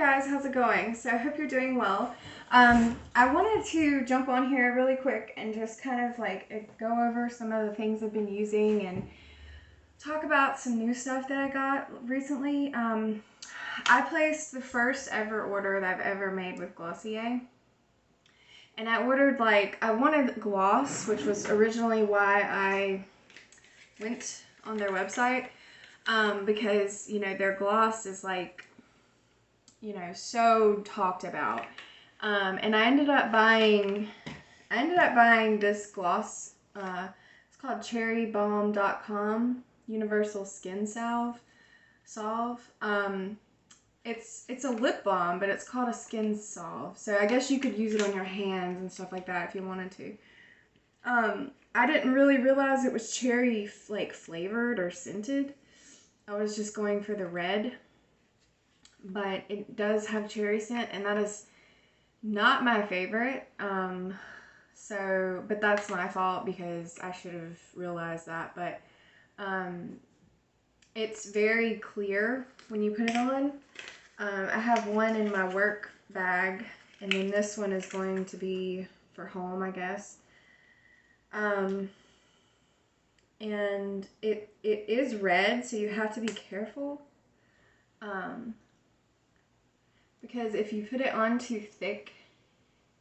guys, how's it going? So I hope you're doing well. I wanted to jump on here really quick and just kind of like go over some of the things I've been using and talk about some new stuff that I got recently. I placed the first ever order that I've ever made with Glossier. And I ordered I wanted gloss, which was originally why I went on their website. Because, their gloss is so talked about. And I ended up buying this gloss. It's called cherrybomb.com Universal Skin Salve. It's a lip balm, but it's called a skin salve. So I guess you could use it on your hands and stuff like that if you wanted to. I didn't really realize it was cherry flavored or scented. I was just going for the red, but it does have cherry scent, and that is not my favorite. But that's my fault because I should have realized that. But it's very clear when you put it on. I have one in my work bag, and then this one is going to be for home, I guess. And it is red, so you have to be careful. Because if you put it on too thick,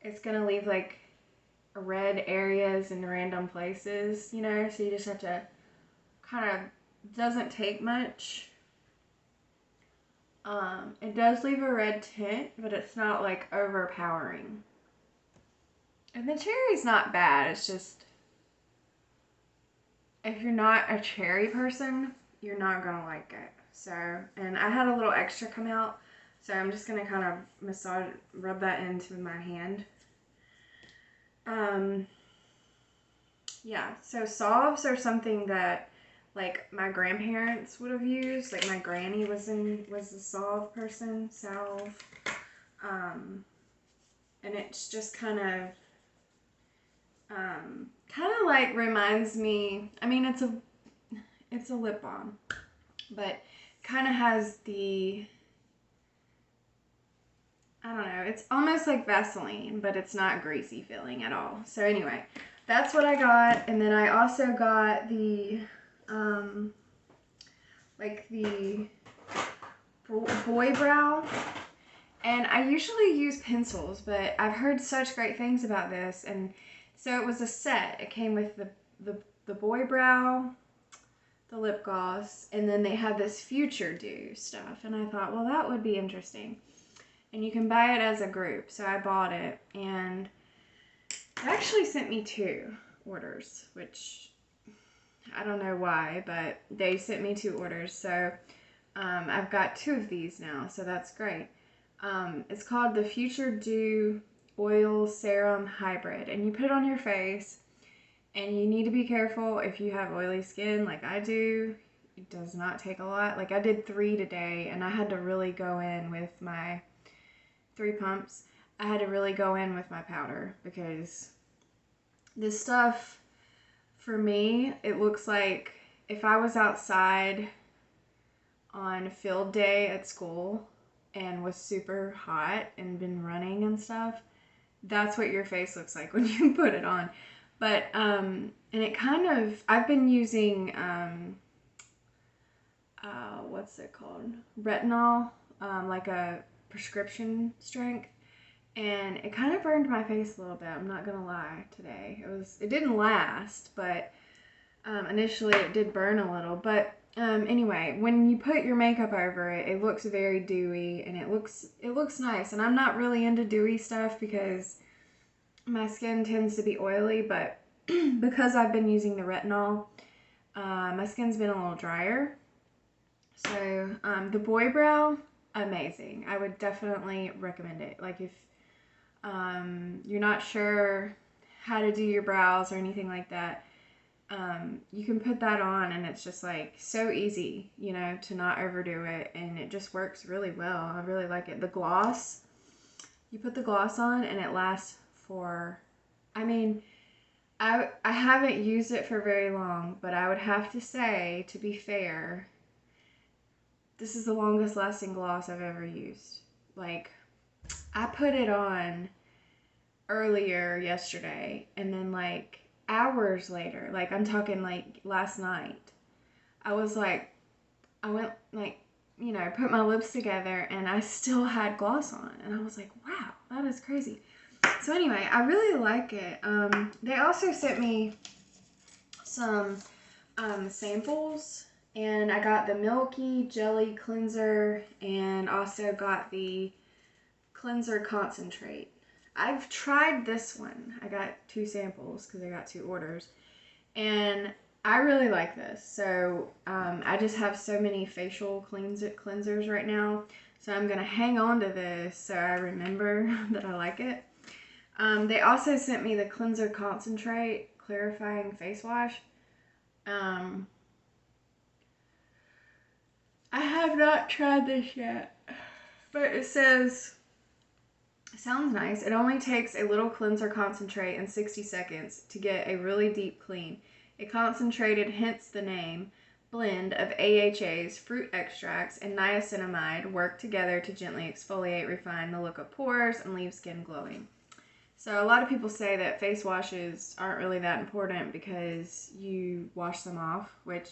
it's gonna leave red areas in random places, so you just have to doesn't take much. It does leave a red tint, but it's not overpowering. And the cherry's not bad, it's just if you're not a cherry person, you're not gonna like it. So, and I had a little extra come out, so I'm just gonna kind of rub that into my hand. Yeah, so salves are something that my grandparents would have used. My granny was a salve person, and it's just kind of reminds me, I mean, it's a lip balm, but kind of has the, I don't know, it's almost like Vaseline, but it's not greasy feeling at all. So anyway, that's what I got. And then I also got the boy brow. And I usually use pencils, but I've heard such great things about this. And so it was a set. It came with the boy brow, the lip gloss, and then they had this Future Do stuff. And I thought, well, that would be interesting. And you can buy it as a group. So I bought it, and it actually sent me 2 orders, which I don't know why, but they sent me 2 orders. So I've got 2 of these now, so that's great. It's called the Future Do Oil Serum Hybrid, and you put it on your face, and you need to be careful if you have oily skin like I do. It does not take a lot. I did 3 today, and I had to really go in with my 3 pumps. I had to really go in with my powder because this stuff, for me, it looks like if I was outside on a field day at school and was super hot and been running and stuff, that's what your face looks like when you put it on. But, and it I've been using, what's it called? Retinol, like a prescription strength. And it kind of burned my face a little bit, I'm not gonna lie, today. It didn't last, but initially it did burn a little. But anyway, when you put your makeup over it, it looks very dewy, and it looks nice. And I'm not really into dewy stuff because my skin tends to be oily, but because I've been using the retinol, my skin's been a little drier. So the boy brow, amazing. I would definitely recommend it. If you're not sure how to do your brows or anything like that, you can put that on, and it's just so easy, to not overdo it, and it just works really well. I really like it. The gloss, you put the gloss on and it lasts for, I mean, I haven't used it for very long, but I would have to say, to be fair, this is the longest lasting gloss I've ever used. Like, I put it on earlier yesterday, and then like hours later, like I'm talking like last night, I was like, I went like, you know, put my lips together and I still had gloss on, and I was like, wow, that is crazy. So anyway, I really like it. They also sent me some samples, and I got the Milky Jelly Cleanser and also got the Cleanser Concentrate. I've tried this one. I got 2 samples because I got 2 orders, and I really like this. So I just have so many facial cleansers right now, so I'm gonna hang on to this so I remember that I like it. They also sent me the Cleanser Concentrate Clarifying Face Wash. I have not tried this yet, but it says, sounds nice. It only takes a little cleanser concentrate in 60 seconds to get a really deep clean. A concentrated, hence the name, blend of AHAs, fruit extracts, and niacinamide work together to gently exfoliate, refine the look of pores, and leave skin glowing. So a lot of people say that face washes aren't really that important because you wash them off, which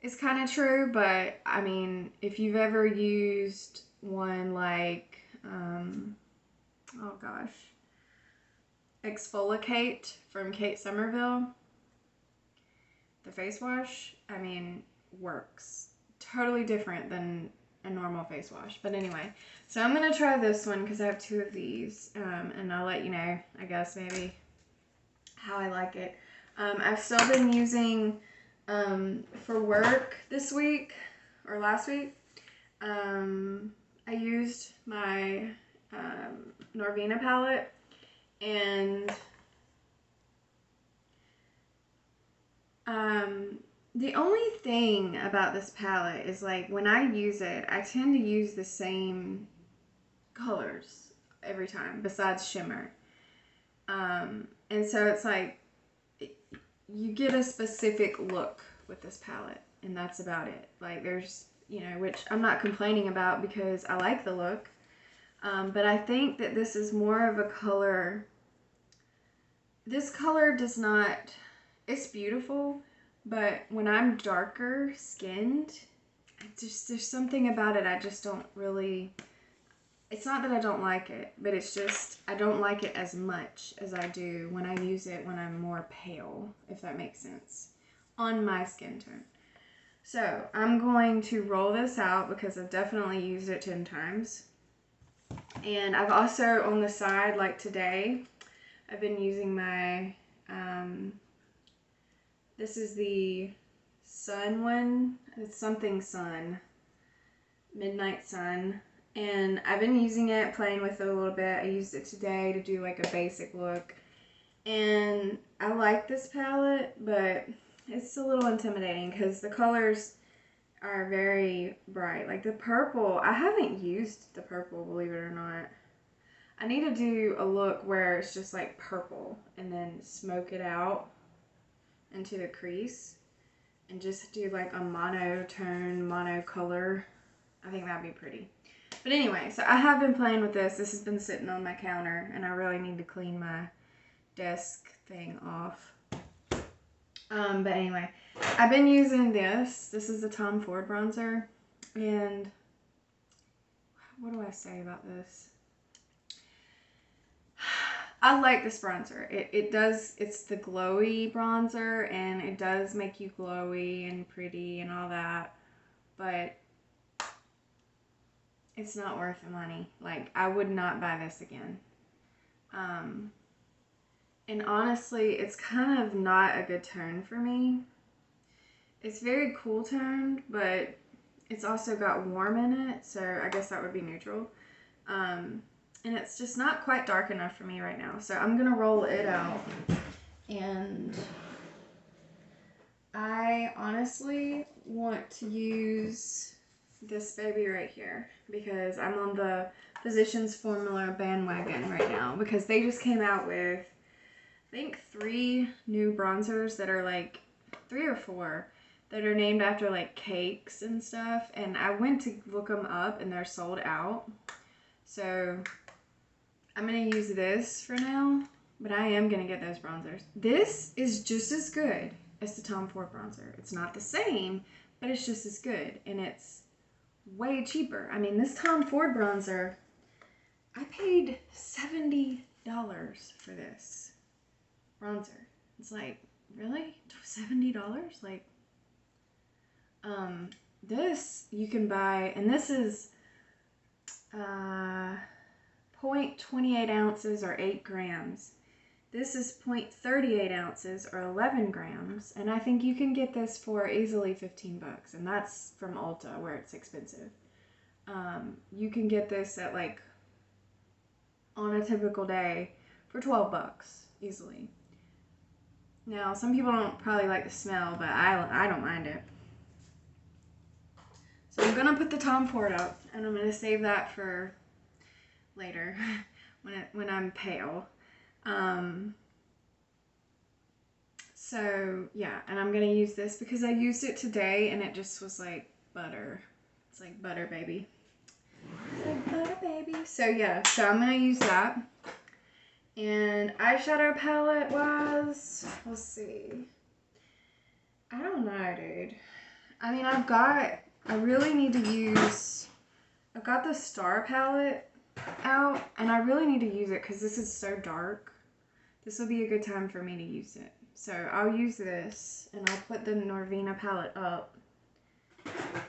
is kind of true, but I mean, if you've ever used one like, oh gosh, Exfoliate from Kate Somerville, the face wash, I mean, works. Totally different than a normal face wash. But anyway, so I'm going to try this one because I have 2 of these, and I'll let you know, I guess, maybe how I like it. I've still been using, for work this week, or last week, I used my Norvina palette, and the only thing about this palette is like when I use it, I tend to use the same colors every time besides shimmer. And so it's like you get a specific look with this palette, and that's about it. Like there's, you know, which I'm not complaining about because I like the look. But I think that this is more of a color. This color does not, it's beautiful, but when I'm darker skinned, there's something about it I just don't really, it's not that I don't like it, but it's just, I don't like it as much as I do when I use it when I'm more pale, if that makes sense, on my skin tone. So I'm going to roll this out because I've definitely used it 10 times. And I've also, on the side, like today, I've been using my, this is the Sun one. It's something Sun. Midnight Sun. And I've been using it, playing with it a little bit. I used it today to do like a basic look. And I like this palette, but it's a little intimidating because the colors are very bright. Like the purple, I haven't used the purple, believe it or not. I need to do a look where it's just like purple and then smoke it out into the crease and just do like a monotone, monocolor. I think that'd be pretty. But anyway, so I have been playing with this. This has been sitting on my counter and I really need to clean my desk thing off. But anyway, I've been using this. This is the Tom Ford bronzer. And what do I say about this? I like this bronzer. It's the glowy bronzer, and it does make you glowy and pretty and all that, but it's not worth the money. Like, I would not buy this again. And honestly, it's kind of not a good tone for me. It's very cool toned, but it's also got warm in it, so I guess that would be neutral. And it's just not quite dark enough for me right now. So I'm going to roll it out. And I honestly want to use this baby right here because I'm on the Physicians Formula bandwagon right now because they just came out with, I think, 3 new bronzers that are like 3 or 4 that are named after like cakes and stuff. And I went to look them up and they're sold out. So I'm going to use this for now, but I am going to get those bronzers. This is just as good as the Tom Ford bronzer. It's not the same, but it's just as good, and it's way cheaper. I mean, this Tom Ford bronzer, I paid $70 for this bronzer. It's like, really? $70? Like, this you can buy, and this is 0.28 ounces or 8 grams. This is 0.38 ounces or 11 grams, and I think you can get this for easily 15 bucks, and that's from Ulta where it's expensive. You can get this at like on a typical day for 12 bucks easily. Now, some people don't probably like the smell, but I don't mind it. So I'm gonna put the Tom Ford up, and I'm gonna save that for later when I'm pale. So yeah, and I'm gonna use this because I used it today, and it just was like butter. It's like butter, baby. It's like butter, baby. So yeah, so I'm gonna use that. And eyeshadow palette wise, let's see. I don't know, dude. I mean, I really need to use, I've got the Star palette out, and I really need to use it because this is so dark. This will be a good time for me to use it. So I'll use this, and I'll put the Norvina palette up,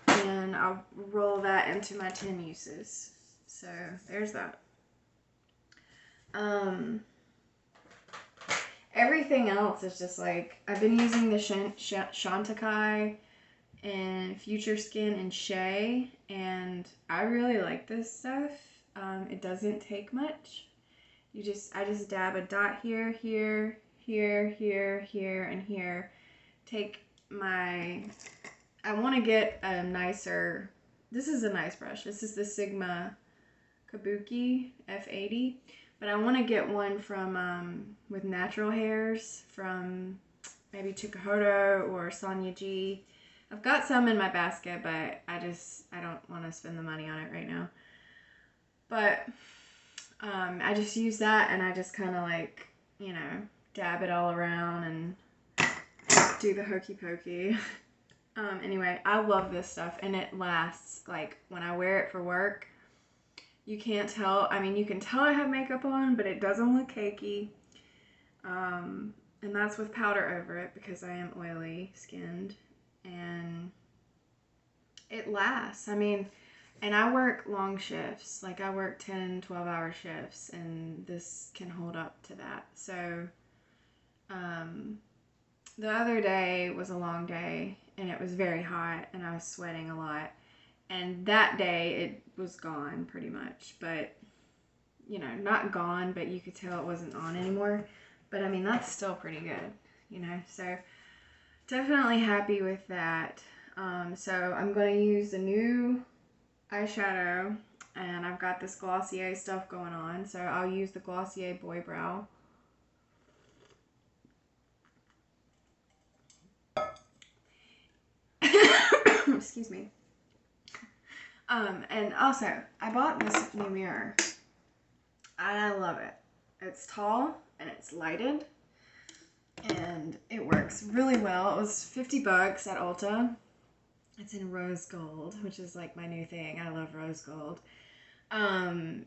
and I'll roll that into my 10 uses. So there's that. Everything else is just like, I've been using the Chantecaille and Future Skin and Shea, and I really like this stuff. It doesn't take much. I just dab a dot here, here, here, here, here, and here. Take my, I want to get a nicer, this is a nice brush. This is the Sigma Kabuki F80. But I want to get one from, with natural hairs from maybe Chikuhodo or Sonia G. I've got some in my basket, but I don't want to spend the money on it right now. But I just use that, and I just kind of like, you know, dab it all around and do the hokey pokey. Anyway, I love this stuff, and it lasts. Like, when I wear it for work, you can't tell. I mean, you can tell I have makeup on, but it doesn't look cakey. And that's with powder over it because I am oily skinned. And it lasts. I mean, and I work long shifts. Like, I work 10, 12-hour shifts, and this can hold up to that. So, the other day was a long day, and it was very hot, and I was sweating a lot. And that day, it was gone pretty much. But, you know, not gone, but you could tell it wasn't on anymore. But, I mean, that's still pretty good, you know. So, definitely happy with that. So, I'm going to use the new eyeshadow. And I've got this Glossier stuff going on. So, I'll use the Glossier Boy Brow. Excuse me. And also, I bought this new mirror, and I love it. It's tall, and it's lighted, and it works really well. It was 50 bucks at Ulta. It's in rose gold, which is like my new thing. I love rose gold. And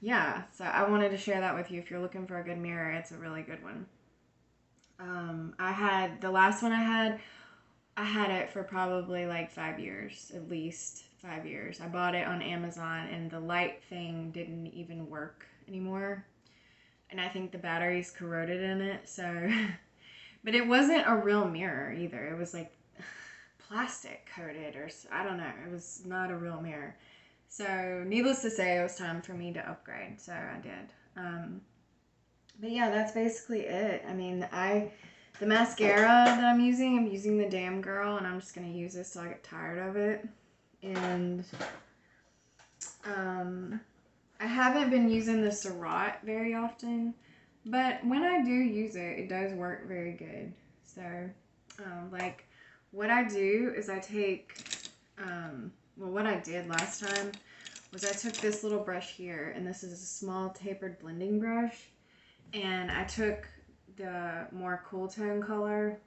yeah, so I wanted to share that with you. If you're looking for a good mirror, it's a really good one. The last one I had it for probably like 5 years, at least 5 years. I bought it on Amazon, and the light thing didn't even work anymore. And I think the batteries corroded in it, so. But it wasn't a real mirror either. It was like plastic coated, or I don't know. It was not a real mirror. So needless to say, it was time for me to upgrade, so I did. But yeah, that's basically it. I mean, the mascara that I'm using the Damn Girl, and I'm just going to use this till I get tired of it. And I haven't been using the Surratt very often, but when I do use it, it does work very good. So, like, what I do is I take, what I did last time was I took this little brush here, and this is a small tapered blending brush, and I took the more cool tone color,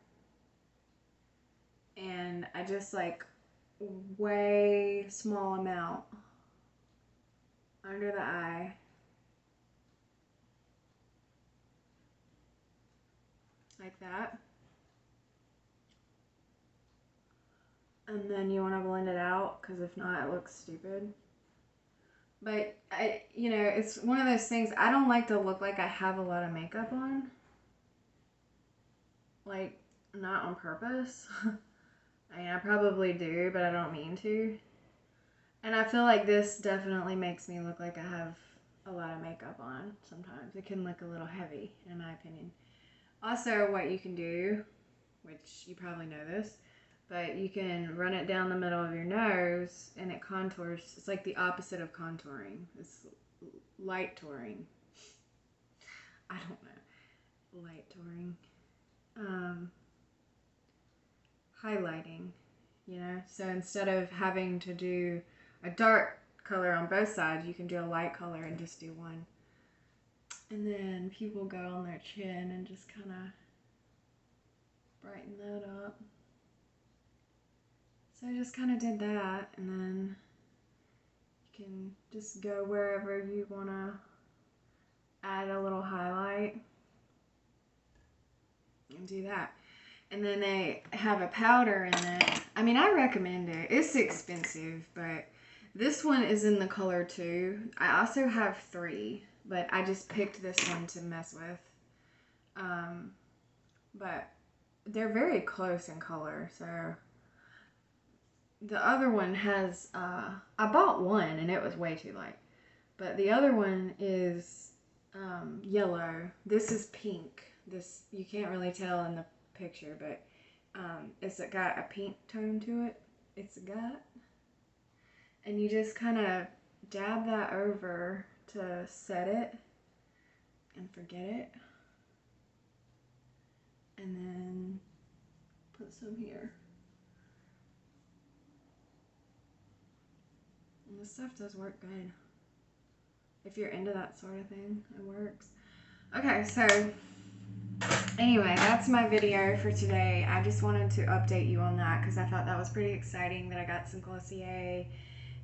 and I just like way small amount under the eye. Like that. And then you want to blend it out, because if not, it looks stupid. But, it's one of those things, I don't like to look like I have a lot of makeup on. Like, not on purpose. I mean, I probably do, but I don't mean to. And I feel like this definitely makes me look like I have a lot of makeup on sometimes. It can look a little heavy, in my opinion. Also, what you can do, which you probably know this, but you can run it down the middle of your nose and it contours. It's like the opposite of contouring. It's light touring. I don't know. Light touring. Highlighting, So instead of having to do a dark color on both sides, you can do a light color and just do one. And then people go on their chin and just kind of brighten that up. So I just kind of did that, and then you can just go wherever you want to add a little highlight and do that. And then they have a powder in it. I mean, I recommend it. It's expensive, but this one is in the color 2. I also have 3, but I just picked this one to mess with. But they're very close in color, so the other one has, I bought one and it was way too light, but the other one is yellow. This is pink. This, you can't really tell in the picture, but it's got a pink tone to it. It's got, and you just kind of dab that over to set it and forget it, and then put some here. And this stuff does work good. If you're into that sort of thing, it works. Okay, so anyway, that's my video for today. I just wanted to update you on that because I thought that was pretty exciting that I got some Glossier,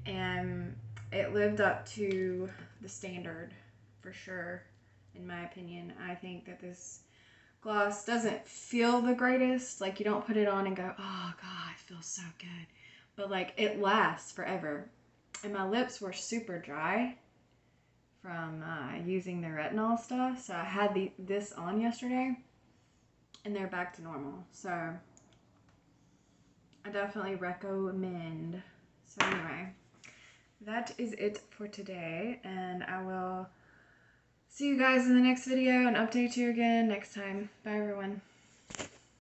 and it lived up to the standard for sure, in my opinion. I think that this gloss doesn't feel the greatest. Like, you don't put it on and go, oh god, it feels so good. But like, it lasts forever. And my lips were super dry from using the retinol stuff, so I had this on yesterday and they're back to normal, so I definitely recommend. So anyway, that is it for today, and I will see you guys in the next video and update you again next time. Bye everyone.